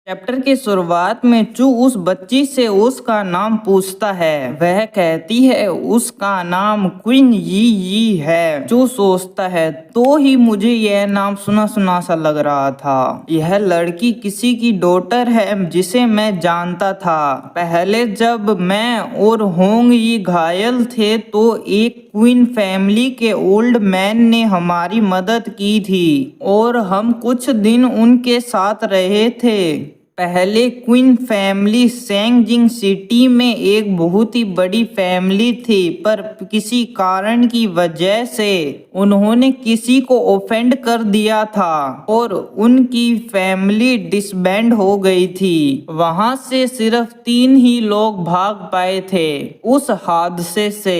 Chapter की शुरुआत में चू उस बच्ची से उसका नाम पूछता है। वह कहती है उसका नाम क्वीन यी यी है। चू सोचता है तो ही मुझे यह नाम सुना सुना सा लग रहा था। यह लड़की किसी की डॉटर है जिसे मैं जानता था। पहले जब मैं और होंग यी घायल थे तो एक क्वीन फैमिली के ओल्ड मैन ने हमारी मदद की थी और हम कुछ दिन उनके साथ रहे थे। पहले क्वीन फैमिली सेंगजिंग सिटी में एक बहुत ही बड़ी फैमिली थी, पर किसी कारण की वजह से उन्होंने किसी को ऑफेंड कर दिया था और उनकी फैमिली डिसबैंड हो गई थी। वहां से सिर्फ 3 ही लोग भाग पाए थे उस हादसे से।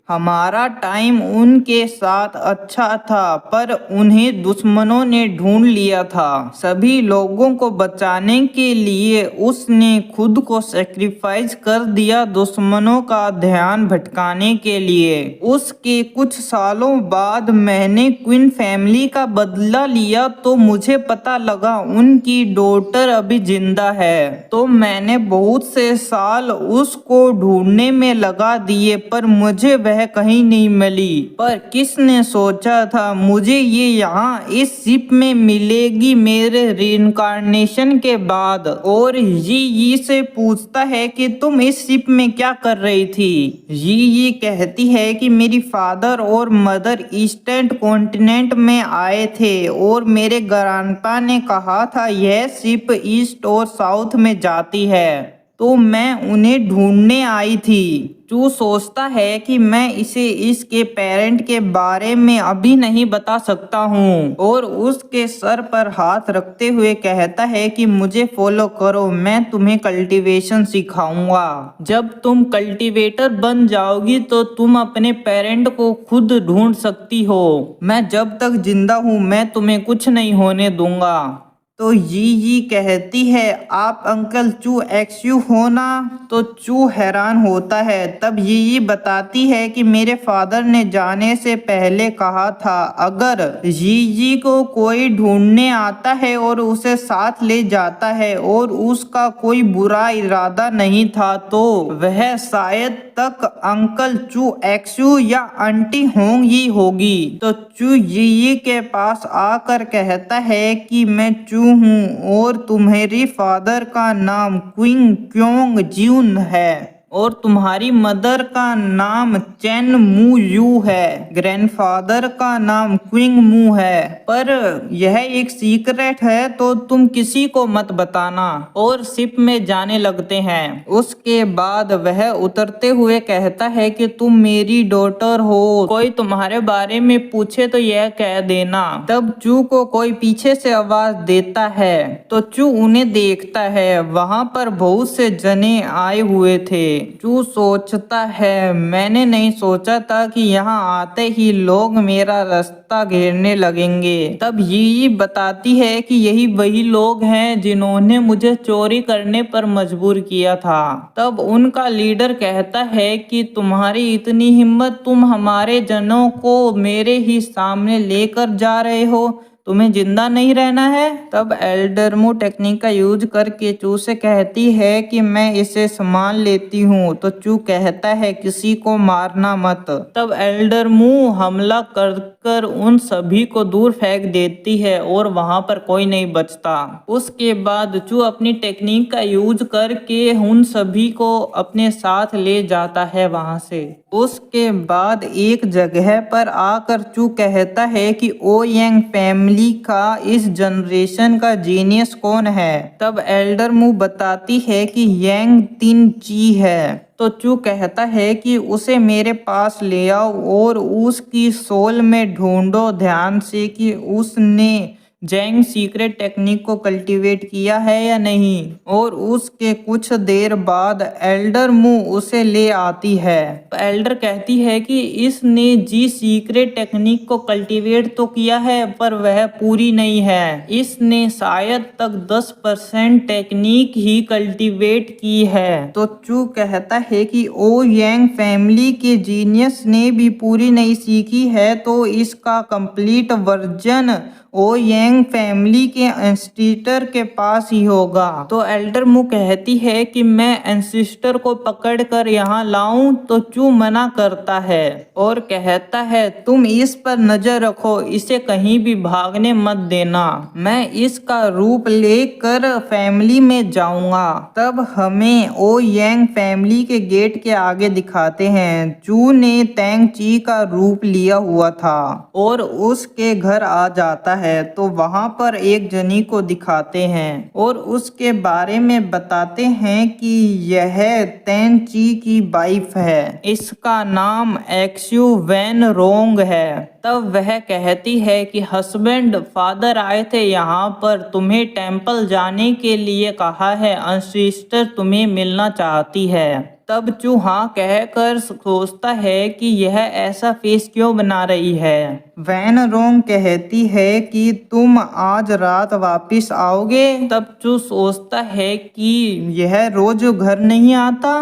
हमारा टाइम उनके साथ अच्छा था, पर उन्हें दुश्मनों ने ढूंढ लिया था। सभी लोगों को बचाने के लिए उसने खुद को सेक्रीफाइस कर दिया दुश्मनों का ध्यान भटकाने के लिए। उसके कुछ सालों बाद मैंने क्वीन फैमिली का बदला लिया तो मुझे पता लगा उनकी डॉटर अभी जिंदा है। तो मैंने बहुत से साल उसको ढूंढने में लगा दिए, पर मुझे वह कहीं नहीं मिली। पर किसने सोचा था मुझे ये यहाँ इस शिप में मिलेगी मेरे रिइंकार्नेशन के बाद। और यी से पूछता है कि तुम इस शिप में क्या कर रही थी। यी कहती है कि मेरी फादर और मदर ईस्टर्न कॉन्टिनेंट में आए थे और मेरे ग्रैंडपा ने कहा था यह शिप ईस्ट और साउथ में जाती है, तो मैं उन्हें ढूंढने आई थी। चू सोचता है कि मैं इसे इसके पेरेंट के बारे में अभी नहीं बता सकता हूँ और उसके सर पर हाथ रखते हुए कहता है कि मुझे फॉलो करो, मैं तुम्हें कल्टीवेशन सिखाऊंगा। जब तुम कल्टीवेटर बन जाओगी तो तुम अपने पेरेंट को खुद ढूंढ सकती हो। मैं जब तक जिंदा हूँ मैं तुम्हें कुछ नहीं होने दूंगा। तो यी कहती है आप अंकल चू एक्सयू हो ना। तो चू हैरान होता है। तब यी बताती है कि मेरे फादर ने जाने से पहले कहा था अगर यी को कोई ढूंढने आता है और उसे साथ ले जाता है और उसका कोई बुरा इरादा नहीं था तो वह शायद तक अंकल चू एक्सयू या आंटी होंग यी होगी। तो चू यी के पास आकर कहता है कि मैं चू हूँ और तुम्हारी फादर का नाम क्विंग क्योंग ज्यून है और तुम्हारी मदर का नाम चेन मू यू है। ग्रैंडफादर का नाम क्विंग मू है, पर यह एक सीक्रेट है तो तुम किसी को मत बताना। और शिप में जाने लगते हैं। उसके बाद वह उतरते हुए कहता है कि तुम मेरी डॉटर हो, कोई तुम्हारे बारे में पूछे तो यह कह देना। तब चू को कोई पीछे से आवाज देता है तो चू उन्हें देखता है। वहां पर बहुत से जने आए हुए थे। चू सोचता है मैंने नहीं सोचा था कि यहाँ आते ही लोग मेरा रास्ता घेरने लगेंगे। तब यी बताती है कि यही वही लोग हैं जिन्होंने मुझे चोरी करने पर मजबूर किया था। तब उनका लीडर कहता है कि तुम्हारी इतनी हिम्मत, तुम हमारे जनों को मेरे ही सामने लेकर जा रहे हो, तुम्हें जिंदा नहीं रहना है। तब एल्डरमू टेक्निक का यूज करके चू से कहती है कि मैं इसे संभाल लेती हूँ। तो चू कहता है किसी को मारना मत। तब एल्डरमू हमला कर उन सभी को दूर फेंक देती है और वहां पर कोई नहीं बचता। उसके बाद चू अपनी टेक्निक का यूज करके उन सभी को अपने साथ ले जाता है वहां से। उसके बाद एक जगह पर आकर चू कहता है कि ओ यंग फैमिली का इस जनरेशन का जीनियस कौन है। तब एल्डर मू बताती है कि यंग तिन ची है। तो चू कहता है कि उसे मेरे पास ले आओ और उसकी सोल में ढूंढो ध्यान से कि उसने जैंग सीक्रेट टेक्निक को कल्टीवेट किया है या नहीं। और उसके कुछ देर बाद एल्डर मू उसे ले आती है। तो एल्डर कहती है कि इसने जी सीक्रेट टेक्निक को कल्टीवेट तो किया है पर वह पूरी नहीं है, इसने शायद तक 10% टेक्निक ही कल्टीवेट की है। तो चू कहता है कि ओ यंग फैमिली के जीनियस ने भी पूरी नहीं सीखी है तो इसका कंप्लीट वर्जन ओ यांग फैमिली के एंसेस्टर के पास ही होगा। तो एल्डर मू कहती है कि मैं एंसेस्टर को पकड़कर यहाँ लाऊं, तो चू मना करता है और कहता है तुम इस पर नजर रखो, इसे कहीं भी भागने मत देना, मैं इसका रूप लेकर फैमिली में जाऊंगा। तब हमें ओ यांग फैमिली के गेट के आगे दिखाते हैं। चू ने तेंग ची का रूप लिया हुआ था और उसके घर आ जाता है, तो वहां पर एक जनी को दिखाते हैं और उसके बारे में बताते हैं कि यह तेंग ची की वाइफ है, इसका नाम एक्सयू वैन रोंग है। तब वह कहती है कि हस्बैंड फादर आए थे यहाँ पर, तुम्हें टेंपल जाने के लिए कहा है, एंसेस्टर तुम्हें मिलना चाहती है। तब चू हाँ कहकर सोचता है कि यह ऐसा फेस क्यों बना रही है। वैन रोंग कहती है कि तुम आज रात वापिस आओगे। तब चू सोचता है कि यह रोज घर नहीं आता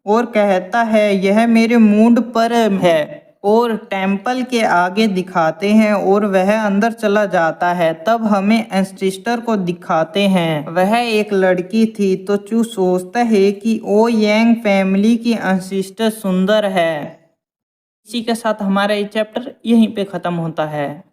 और कहता है यह मेरे मूड पर है, और टेंपल के आगे दिखाते हैं और वह अंदर चला जाता है। तब हमें एंसेस्टर को दिखाते हैं, वह एक लड़की थी। तो चू सोचता है कि ओ यांग फैमिली की एंसेस्टर सुंदर है। इसी के साथ हमारा ये चैप्टर यहीं पे ख़त्म होता है।